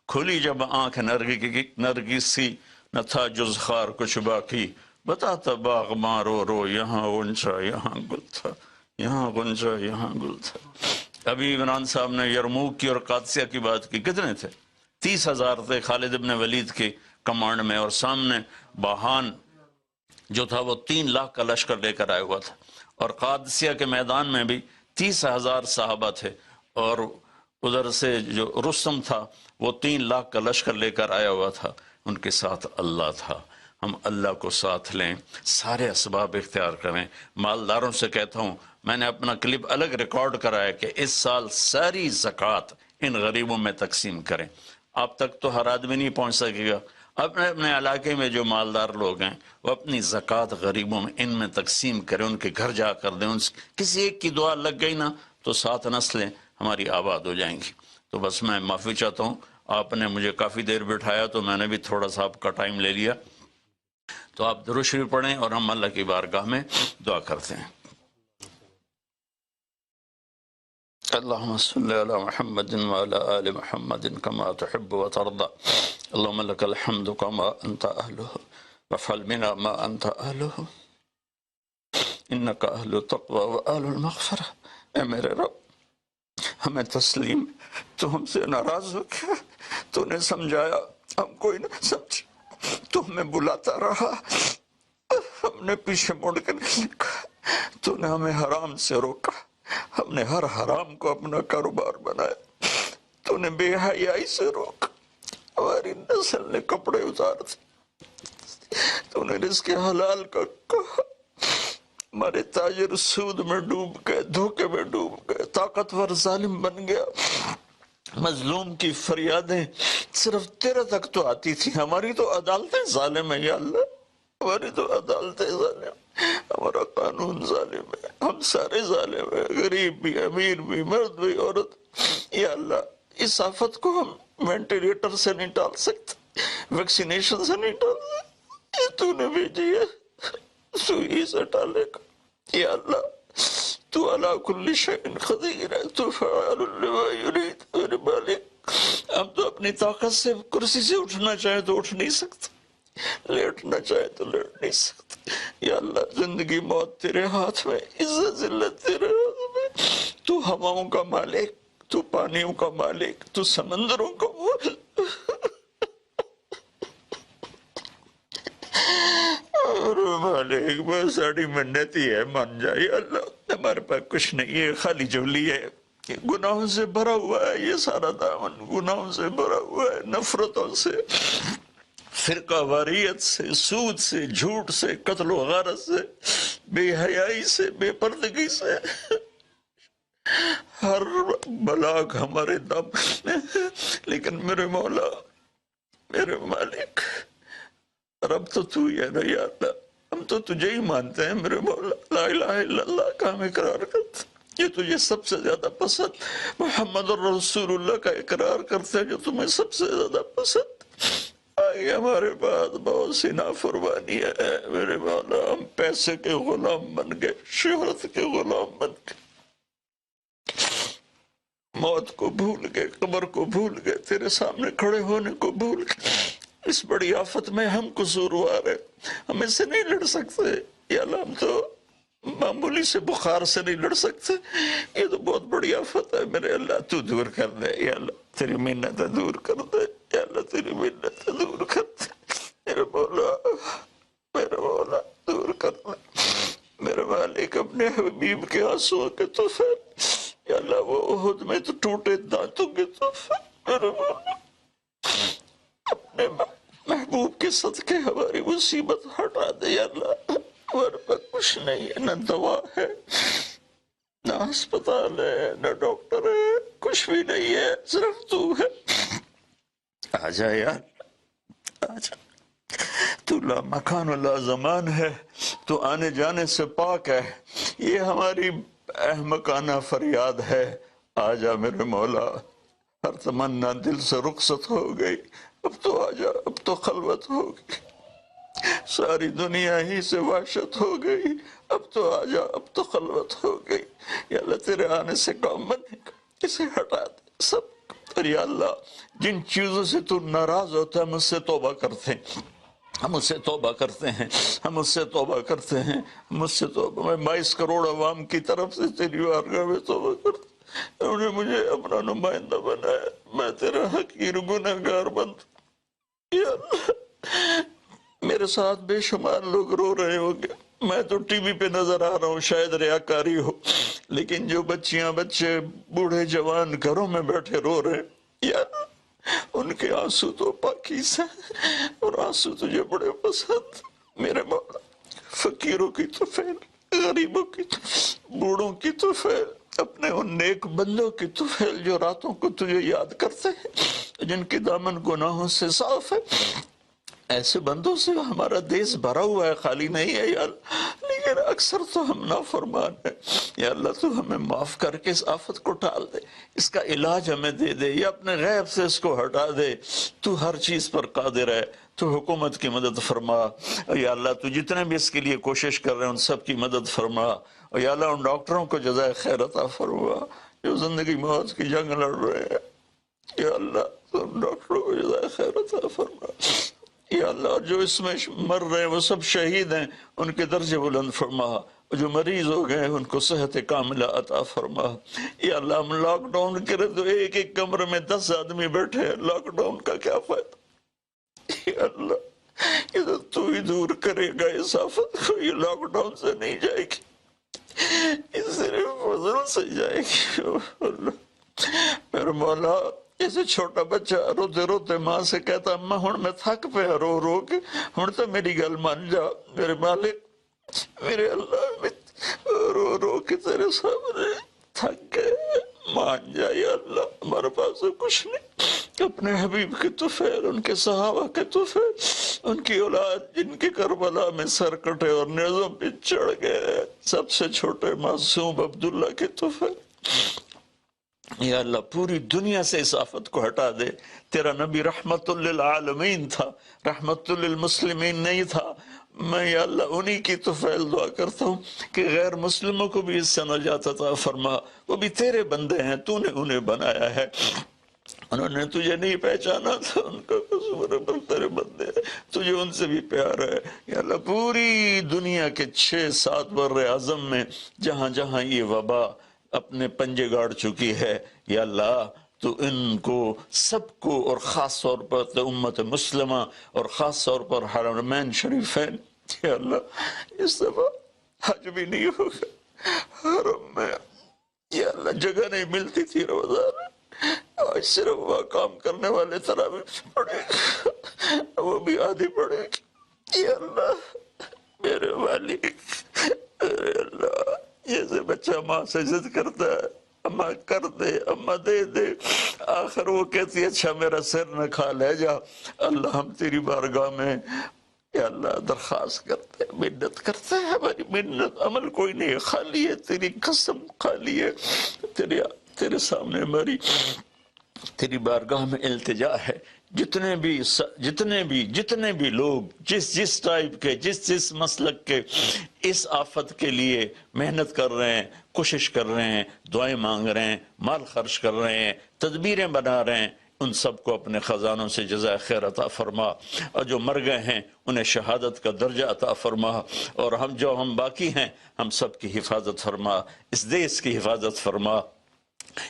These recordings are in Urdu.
کھلی جب آنکھ نرگس سی، نہ تھا جز خار کچھ باقی، بتاتا باغ مارو رو، یہاں غنچہ یہاں گل تھا، یہاں غنچہ یہاں گل تھا۔ ابھی عمران صاحب نے یرموک کی اور قادسیہ کی بات کی، کتنے تھے؟ 30,000 تھے خالد ابن ولید کے کمانڈ میں، اور سامنے باہان جو تھا وہ 3 لاکھ کا لشکر لے کر آیا ہوا تھا، اور قادسیہ کے میدان میں بھی 30,000 صحابہ تھے، اور ادھر سے جو رستم تھا وہ 3 لاکھ کا لشکر لے کر آیا ہوا تھا، ان کے ساتھ اللہ تھا۔ ہم اللہ کو ساتھ لیں، سارے اسباب اختیار کریں۔ مالداروں سے کہتا ہوں، میں نے اپنا کلپ الگ ریکارڈ کرا ہے کہ اس سال ساری زکوٰۃ ان غریبوں میں تقسیم کریں۔ اب تک تو ہر آدمی نہیں پہنچ سکے گا، اپنے اپنے علاقے میں جو مالدار لوگ ہیں وہ اپنی زکوٰۃ غریبوں میں ان میں تقسیم کریں، ان کے گھر جا کر دیں۔ کسی ایک کی دعا لگ گئی نا تو 7 نسلیں ہماری آباد ہو جائیں گی۔ تو بس میں معافی چاہتا ہوں، آپ نے مجھے کافی دیر بٹھایا تو میں نے بھی تھوڑا سا آپ کا ٹائم لے لیا، تو آپ درود شریف پڑھیں اور ہم اللہ کی بارگاہ میں دعا کرتے ہیں۔ اللهم صل على محمد وعلى آل محمد كما تحب وترضى، اللهم لك الحمد كما أنت أهله، وافعل بنا ما أنت أهله، إنك أهل التقوى وأهل المغفرة۔ اے میرے رب، ہمیں تسلیم، تو ہم سے ناراض ہو گیا، تو نے سمجھایا، ہم کوئی نہ سمجھ، تو ہمیں بلاتا رہا، ہم نے پیچھے مڑ کے نہیں دیکھا، تو نے ہمیں حرام سے روکا، ہم نے ہر حرام کو اپنا کاروبار بنایا، تو نے بے حیائی سے روکا، ہماری نسل نے کپڑے اتار دیے، تو نے رزق حلال کا کہا، ہمارے تاجر سود میں ڈوب گئے، دھوکے میں ڈوب گئے، طاقتور ظالم بن گیا، مظلوم کی فریادیں صرف تیرے تک تو آتی تھی، ہماری تو عدالتیں ظالم ہیں یا اللہ، ہماری تو عدالتیں ظالم، ہمارا قانون ظالم ہے، ہم سارے ظالم ہیں، غریب بھی، امیر بھی، مرد بھی، عورت۔ یا اللہ، اس آفت کو ہم وینٹیلیٹر سے نہیں ٹال سکتے، ویکسینیشن سے نہیں ٹال سکتے، یہ تو نے بھیجی ہے، تو ہی سے ٹالے گا۔ یا اللہ، تو علی کل شیء قدیر ہے، تو فعال لما یرید۔ میرے مالک، ہم تو اپنی طاقت سے کرسی سے اٹھنا چاہے تو اٹھ نہیں سکتے، لیٹنا چاہے تو لیٹ نہیں سکتے۔ یا اللہ، زندگی موت تیرے ہاتھ میں، عزت ذلت تیرے ہاتھ میں، تو ہواؤں کا مالک، تو پانیوں کا مالک، تو سمندروں کا مالک۔ اور مالک، بہت ساری منت ہی ہے، مان جائے اللہ، ہمارے پاس کچھ نہیں ہے، خالی جولی ہے، گناہوں سے بھرا ہوا ہے، یہ سارا دامن گناہوں سے بھرا ہوا ہے، نفرتوں سے، فرقہ واریت سے، سود سے، جھوٹ سے، قتل و غارت سے، بے حیائی سے، بے پردگی سے، ہر بلاک ہمارے دم میں، لیکن میرے مولا، میرے مالک، رب تو تو ہی ہے نا یا اللہ، ہم تو تجھے ہی مانتے ہیں میرے مولا، لا الہ الا اللہ کا ہم اقرار کرتے ہیں، یہ تجھے سب سے زیادہ پسند، محمد الرسول اللہ کا اقرار کرتے ہیں جو تمہیں سب سے زیادہ پسند۔ آئی ہمارے پاس بہت سی نافرمانی ہے میرے مولا، ہم پیسے کے غلام بن گئے، شہرت کے غلام بن گئے، موت کو بھول گئے، قبر کو بھول گئے، تیرے سامنے کھڑے ہونے کو بھول گئے۔ اس بڑی آفت میں ہم قصوروار ہیں، ہم اس سے نہیں لڑ سکتے یا اللہ، ہم تو معمولی سے بخار سے نہیں لڑ سکتے، یہ تو بہت بڑی آفت ہے میرے اللہ، تو دور کر دے یا اللہ، تیری منتیں دور کر دے یا اللہ، تیری منتیں دور کر دے میرے مولا، میرے مولا، دور کر دے میرے مالک، اپنے حبیب کے آنسوں کے تحفے یا اللہ، وہ احد میں تو ٹوٹے دانتوں کے تحفے میرے مولا، اپنے محبوب کے صدقے ہماری مصیبت ہٹا دے یا اللہ، ہمارے پاس کچھ نہیں ہے، نہ دوا ہے، نہ ہسپتال ہے، نہ ڈاکٹر ہے، کچھ بھی نہیں ہے، صرف تو ہے۔ آجا یار، آجا، تو لا مکان و لا زمان ہے، تو آنے جانے سے پاک ہے، یہ ہماری احمقانہ فریاد ہے، آجا میرے مولا، ہر تمنا دل سے رخصت ہو گئی، اب تو آجا، اب تو خلوت ہو گئی، ساری دنیا ہی سے وحشت ہو گئی، اب تو آجا، اب تو خلوت ہو گئی یا اللہ، تیرے آنے سے کام بنے گا، اسے ہٹا دے، سب اور یا اللہ جن چیزوں سے تو ناراض ہوتا ہے ہم اس سے توبہ کرتے ہیں، ہم اس سے توبہ کرتے ہیں، ہم اس سے توبہ کرتے ہیں، ہم اس سے توبہ، میں 22 کروڑ عوام کی طرف سے تیری بارگاہ میں توبہ کرتا ہوں، انہوں نے مجھے اپنا نمائندہ بنایا، میں تیرا حقیر گنہگار بند، یا اللہ میرے ساتھ بے شمار لوگ رو رہے ہوں گے، میں تو ٹی وی پہ نظر آ رہا ہوں، شاید ریاکاری ہو، لیکن جو بچیاں بچے بوڑھے جوان گھروں میں بیٹھے رو رہے ہیں، یا اللہ ان کے آنسو تو پاکیزہ ہیں اور آنسو تجھے بڑے پسند، میرے مولا فقیروں کی تو فیل، غریبوں کی تو، بوڑھوں کی تو فیل، اپنے ان نیک بندوں کی تو فیل جو راتوں کو تجھے یاد کرتے ہیں، جن کے دامن گناہوں سے صاف ہے، ایسے بندوں سے ہمارا دیس بھرا ہوا ہے، خالی نہیں ہے یا اللہ، لیکن اکثر تو ہم نافرمان ہیں، یا اللہ تو ہمیں معاف کر کے اس آفت کو ٹال دے، اس کا علاج ہمیں دے دے، یا اپنے غیب سے اس کو ہٹا دے، تو ہر چیز پر قادر ہے، تو حکومت کی مدد فرما، یا اللہ تو جتنے بھی اس کے لیے کوشش کر رہے ہیں ان سب کی مدد فرما، اور یا اللہ ان ڈاکٹروں کو جزائے خیر عطا فرما جو زندگی موت کی جنگ لڑ رہے ہیں، یا اللہ تو ان ڈاکٹروں کو جزائے خیر عطا فرما، یا اللہ جو اس میں مر رہے ہیں وہ سب شہید ہیں، ان کے درجے بلند فرما، جو مریض ہو گئے ان کو صحت کاملہ عطا فرما، یا اللہ ہم لاک ڈاؤن کرے تو ایک ایک کمرے میں 10 آدمی بیٹھے ہیں، لاک ڈاؤن کا کیا فائدہ، یا اللہ یہ تو ہی دور کرے گا اس آفت کو، یہ لاک ڈاؤن سے نہیں جائے گی، یہ صرف فضل سے جائے گی، اللہ میرے مولا جیسے چھوٹا بچہ روتے روتے ماں سے کہتا اماں ہن میں تھک پیا رو رو کے، ہن تو میری گل مان جا میرے مالک، میرے اللہ میں رو رو کے تیرے سامنے تھک گئے، مان جا یا اللہ ہمارے پاس تو کچھ نہیں، اپنے حبیب کے طفیل، ان کے صحابہ کے طفیل، ان کی اولاد جن کے کربلا میں سر کٹے اور نیزوں پہ چڑھ گئے، سب سے چھوٹے معصوم عبداللہ کے طفیل، یا اللہ پوری دنیا سے اس آفت کو ہٹا دے، تیرا نبی رحمت للعالمین تھا، رحمت للمسلمین نہیں تھا، میں یا اللہ انہی کی طفیل دعا کرتا ہوں کہ غیر مسلموں کو بھی اس سے نجات عطا فرما، وہ بھی تیرے بندے ہیں، تو نے انہیں بنایا ہے، انہوں نے تجھے نہیں پہچانا تھا، ان کا قصور ہے پر تیرے بندے ہیں، تجھے ان سے بھی پیار ہے، یا اللہ پوری دنیا کے 6-7 بر اعظم میں جہاں جہاں یہ وبا اپنے پنجے گاڑ چکی ہے، یا اللہ تو ان کو سب کو، اور خاص طور پر امت مسلمہ اور خاص طور پر حرمین شریفین، یا اللہ اس دفعہ حج بھی نہیں ہوگا حرم میں، یا اللہ جگہ نہیں ملتی تھی روزانہ، آج صرف وہاں کام کرنے والے تراویح پڑھے گا، وہ بھی آدھی پڑھے گی، یا اللہ میرے مالک، میرے اللہ جیسے بچہ ماں سے ضد کرتا ہے اماں کر دے، اماں دے دے، آخر وہ کہتی ہے اچھا میرا سر نہ کھا لے جا، اللہ ہم تیری بارگاہ میں یا اللہ درخواست کرتے ہیں، منت کرتے ہیں، ہماری منت عمل کوئی نہیں ہے، خالی ہے تیری قسم، خالی ہے تیرے سامنے ہماری تیری بارگاہ میں التجا ہے، جتنے بھی لوگ جس ٹائپ کے جس مسلک کے اس آفت کے لیے محنت کر رہے ہیں، کوشش کر رہے ہیں، دعائیں مانگ رہے ہیں، مال خرچ کر رہے ہیں، تدبیریں بنا رہے ہیں، ان سب کو اپنے خزانوں سے جزائے خیر عطا فرما، اور جو مر گئے ہیں انہیں شہادت کا درجہ عطا فرما، اور ہم باقی ہیں ہم سب کی حفاظت فرما، اس دیس کی حفاظت فرما،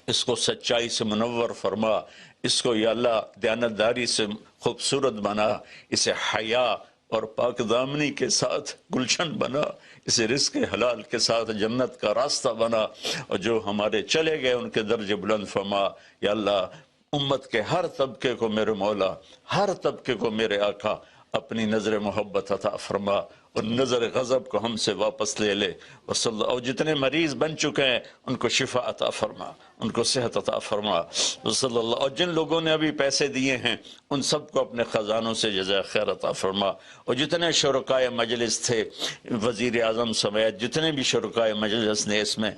اس کو سچائی سے منور فرما، اس کو یا اللہ دیانتداری سے خوبصورت بنا، اسے حیا اور پاک دامنی کے ساتھ گلشن بنا، اسے رزق حلال کے ساتھ جنت کا راستہ بنا، اور جو ہمارے چلے گئے ان کے درجے بلند فرما، یا اللہ امت کے ہر طبقے کو میرے مولا، ہر طبقے کو میرے آقا اپنی نظر محبت عطا فرما، اور نظر غضب کو ہم سے واپس لے لے، اور جتنے مریض بن چکے ہیں ان کو شفا عطا فرما، ان کو صحت عطا فرما، صلی اللہ، اور جن لوگوں نے ابھی پیسے دیے ہیں ان سب کو اپنے خزانوں سے جزائے خیر عطا فرما، اور جتنے شرکائے مجلس تھے وزیر اعظم سمیت جتنے بھی شرکائے مجلس نے اس میں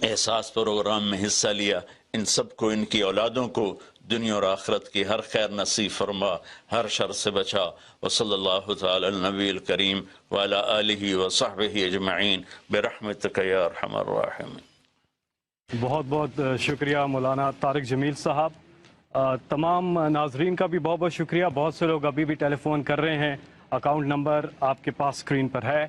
احساس پروگرام میں حصہ لیا، ان سب کو، ان کی اولادوں کو دنیا اور آخرت کی ہر خیر نصیب فرما، ہر شر سے بچا، وصلی اللہ تعالی النبی الکریم وعلی آلہ وصحبہ اجمعین برحمتک یا ارحم الراحمین۔ بہت بہت شکریہ مولانا طارق جمیل صاحب. تمام ناظرین کا بھی بہت بہت شکریہ. بہت سے لوگ ابھی بھی ٹیلی فون کر رہے ہیں. اکاؤنٹ نمبر آپ کے پاس اسکرین پر ہے.